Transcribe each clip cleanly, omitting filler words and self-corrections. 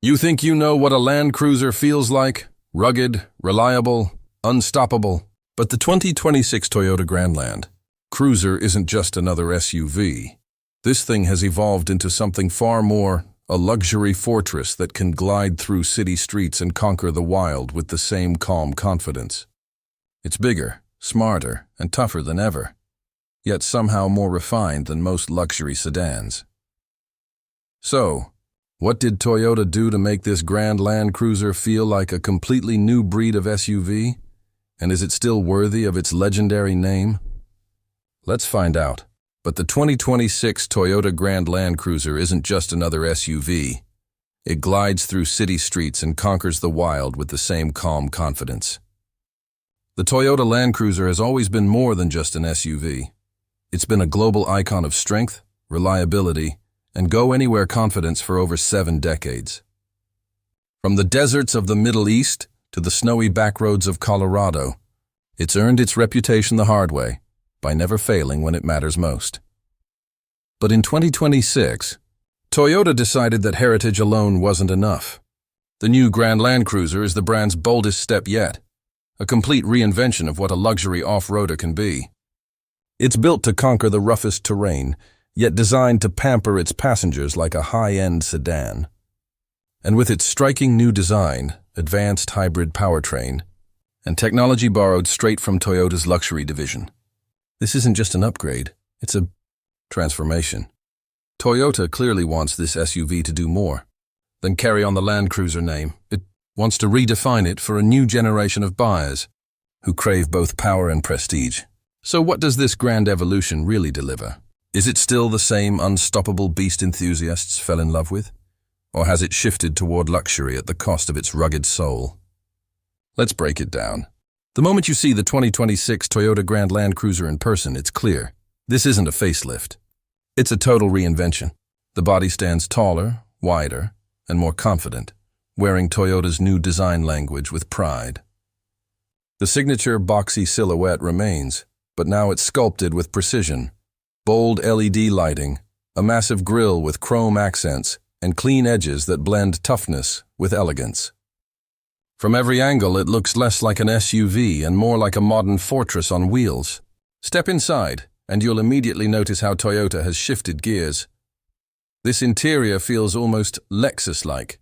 You think you know what a Land Cruiser feels like? Rugged, reliable, unstoppable. But the 2026 Toyota Grandland Cruiser isn't just another SUV. This thing has evolved into something far more, a luxury fortress that can glide through city streets and conquer the wild with the same calm confidence. It's bigger, smarter, and tougher than ever, yet somehow more refined than most luxury sedans. So, what did Toyota do to make this Grand Land Cruiser feel like a completely new breed of SUV? And is it still worthy of its legendary name? Let's find out. But the 2026 Toyota Grand Land Cruiser isn't just another SUV. It glides through city streets and conquers the wild with the same calm confidence. The Toyota Land Cruiser has always been more than just an SUV. It's been a global icon of strength, reliability, and go-anywhere confidence for over 7 decades. From the deserts of the Middle East to the snowy backroads of Colorado, it's earned its reputation the hard way, by never failing when it matters most. But in 2026, Toyota decided that heritage alone wasn't enough. The new Grand Land Cruiser is the brand's boldest step yet, a complete reinvention of what a luxury off-roader can be. It's built to conquer the roughest terrain, yet designed to pamper its passengers like a high-end sedan. And with its striking new design, advanced hybrid powertrain, and technology borrowed straight from Toyota's luxury division, this isn't just an upgrade, it's a transformation. Toyota clearly wants this SUV to do more than carry on the Land Cruiser name. It wants to redefine it for a new generation of buyers who crave both power and prestige. So what does this grand evolution really deliver? Is it still the same unstoppable beast enthusiasts fell in love with? Or has it shifted toward luxury at the cost of its rugged soul? Let's break it down. The moment you see the 2026 Toyota Grand Land Cruiser in person, it's clear. This isn't a facelift. It's a total reinvention. The body stands taller, wider, and more confident, wearing Toyota's new design language with pride. The signature boxy silhouette remains, but now it's sculpted with precision. Bold LED lighting, a massive grille with chrome accents, and clean edges that blend toughness with elegance. From every angle, it looks less like an SUV and more like a modern fortress on wheels. Step inside, and you'll immediately notice how Toyota has shifted gears. This interior feels almost Lexus-like.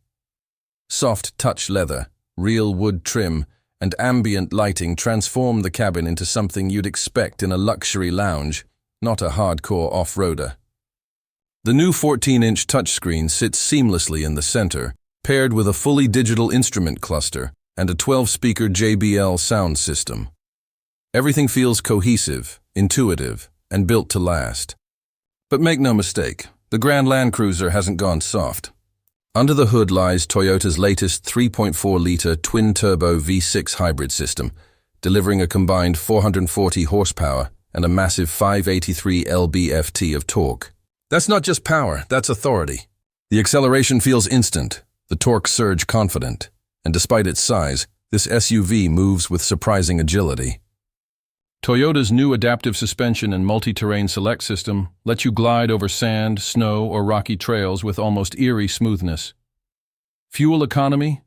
Soft touch leather, real wood trim, and ambient lighting transform the cabin into something you'd expect in a luxury lounge, not a hardcore off-roader. The new 14-inch touchscreen sits seamlessly in the center, paired with a fully digital instrument cluster and a 12-speaker JBL sound system. Everything feels cohesive, intuitive, and built to last. But make no mistake, the Grand Land Cruiser hasn't gone soft. Under the hood lies Toyota's latest 3.4-liter twin-turbo V6 hybrid system, delivering a combined 440 horsepower and a massive 583 lb-ft of torque. That's not just power, that's authority. The acceleration feels instant, the torque surge confident, and despite its size, this SUV moves with surprising agility. Toyota's new adaptive suspension and multi-terrain select system lets you glide over sand, snow, or rocky trails with almost eerie smoothness. Fuel economy?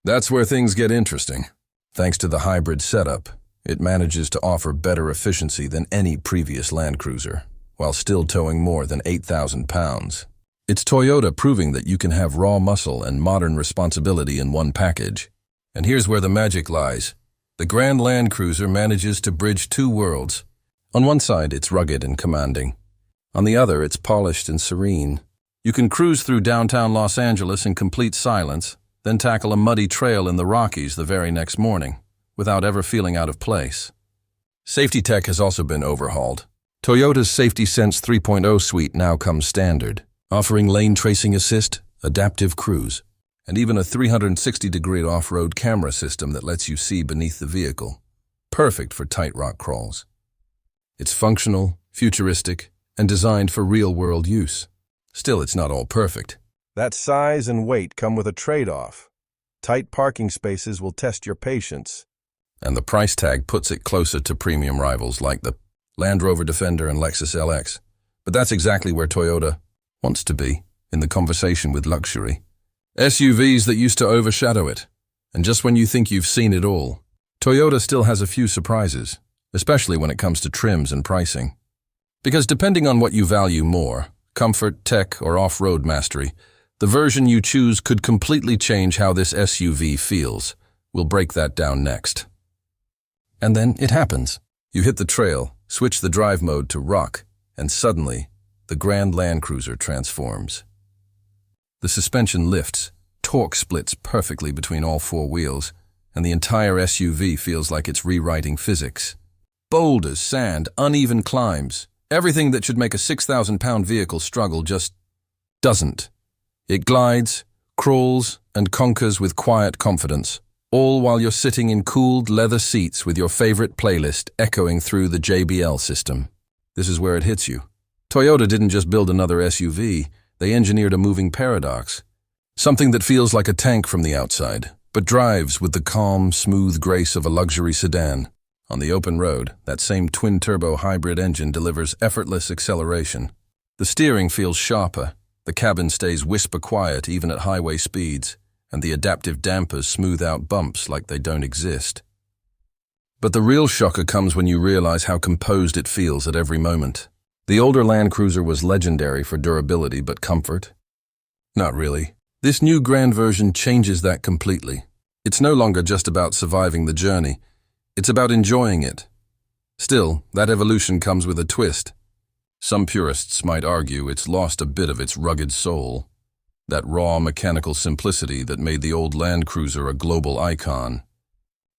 That's where things get interesting. Thanks to the hybrid setup, it manages to offer better efficiency than any previous Land Cruiser, while still towing more than 8,000 pounds. It's Toyota proving that you can have raw muscle and modern responsibility in one package. And here's where the magic lies. The Grand Land Cruiser manages to bridge two worlds. On one side, it's rugged and commanding. On the other, it's polished and serene. You can cruise through downtown Los Angeles in complete silence, then tackle a muddy trail in the Rockies the very next morning, without ever feeling out of place. Safety tech has also been overhauled. Toyota's Safety Sense 3.0 suite now comes standard, offering lane tracing assist, adaptive cruise, and even a 360-degree off-road camera system that lets you see beneath the vehicle. Perfect for tight rock crawls. It's functional, futuristic, and designed for real-world use. Still, it's not all perfect. That size and weight come with a trade-off. Tight parking spaces will test your patience. And the price tag puts it closer to premium rivals like the Land Rover Defender and Lexus LX. But that's exactly where Toyota wants to be, in the conversation with luxury. SUVs that used to overshadow it. And just when you think you've seen it all, Toyota still has a few surprises, especially when it comes to trims and pricing. Because depending on what you value more, comfort, tech, or off-road mastery, the version you choose could completely change how this SUV feels. We'll break that down next. And then it happens. You hit the trail, switch the drive mode to rock, and suddenly, the Grand Land Cruiser transforms. The suspension lifts, torque splits perfectly between all four wheels, and the entire SUV feels like it's rewriting physics. Boulders, sand, uneven climbs, everything that should make a 6,000-pound vehicle struggle just doesn't. It glides, crawls, and conquers with quiet confidence, all while you're sitting in cooled leather seats with your favorite playlist echoing through the JBL system. This is where it hits you. Toyota didn't just build another SUV, they engineered a moving paradox. Something that feels like a tank from the outside, but drives with the calm, smooth grace of a luxury sedan. On the open road, that same twin-turbo hybrid engine delivers effortless acceleration. The steering feels sharper, the cabin stays whisper-quiet even at highway speeds, and the adaptive dampers smooth out bumps like they don't exist. But the real shocker comes when you realize how composed it feels at every moment. The older Land Cruiser was legendary for durability but comfort? Not really. This new Grand version changes that completely. It's no longer just about surviving the journey. It's about enjoying it. Still, that evolution comes with a twist. Some purists might argue it's lost a bit of its rugged soul. That raw mechanical simplicity that made the old Land Cruiser a global icon.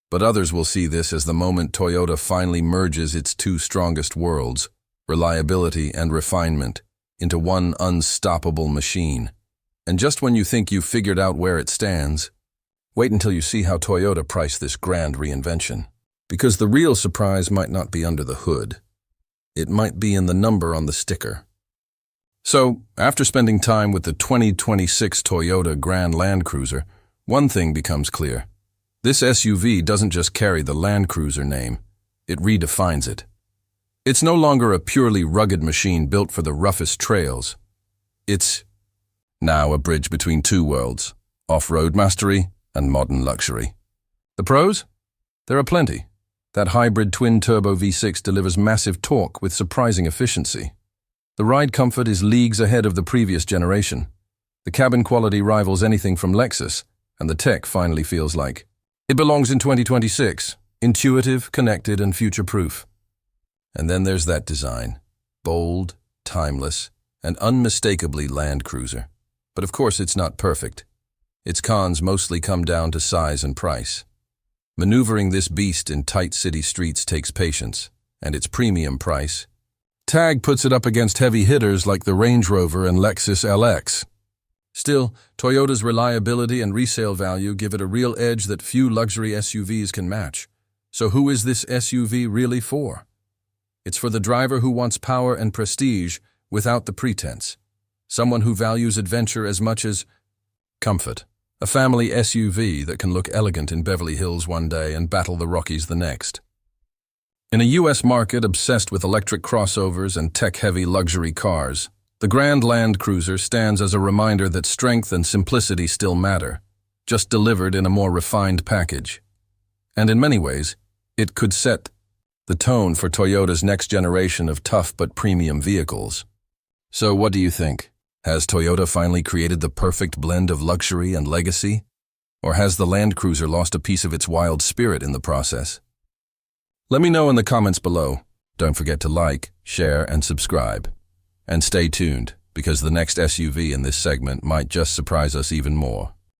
But others will see this as the moment Toyota finally merges its two strongest worlds, reliability and refinement, into one unstoppable machine. And just when you think you've figured out where it stands, wait until you see how Toyota priced this grand reinvention. Because the real surprise might not be under the hood. It might be in the number on the sticker. So, after spending time with the 2026 Toyota Grand Land Cruiser, one thing becomes clear. This SUV doesn't just carry the Land Cruiser name, it redefines it. It's no longer a purely rugged machine built for the roughest trails. It's now a bridge between two worlds, off-road mastery and modern luxury. The pros? There are plenty. That hybrid twin-turbo V6 delivers massive torque with surprising efficiency. The ride comfort is leagues ahead of the previous generation. The cabin quality rivals anything from Lexus, and the tech finally feels like it belongs in 2026, intuitive, connected, and future-proof. And then there's that design, bold, timeless, and unmistakably Land Cruiser. But of course it's not perfect. Its cons mostly come down to size and price. Maneuvering this beast in tight city streets takes patience, and its premium price. TAG puts it up against heavy hitters like the Range Rover and Lexus LX. Still, Toyota's reliability and resale value give it a real edge that few luxury SUVs can match. So who is this SUV really for? It's for the driver who wants power and prestige without the pretense. Someone who values adventure as much as comfort. A family SUV that can look elegant in Beverly Hills one day and battle the Rockies the next. In a U.S. market obsessed with electric crossovers and tech-heavy luxury cars, the Grand Land Cruiser stands as a reminder that strength and simplicity still matter, just delivered in a more refined package. And in many ways, it could set the tone for Toyota's next generation of tough but premium vehicles. So what do you think? Has Toyota finally created the perfect blend of luxury and legacy? Or has the Land Cruiser lost a piece of its wild spirit in the process? Let me know in the comments below. Don't forget to like, share, and subscribe. And stay tuned, because the next SUV in this segment might just surprise us even more.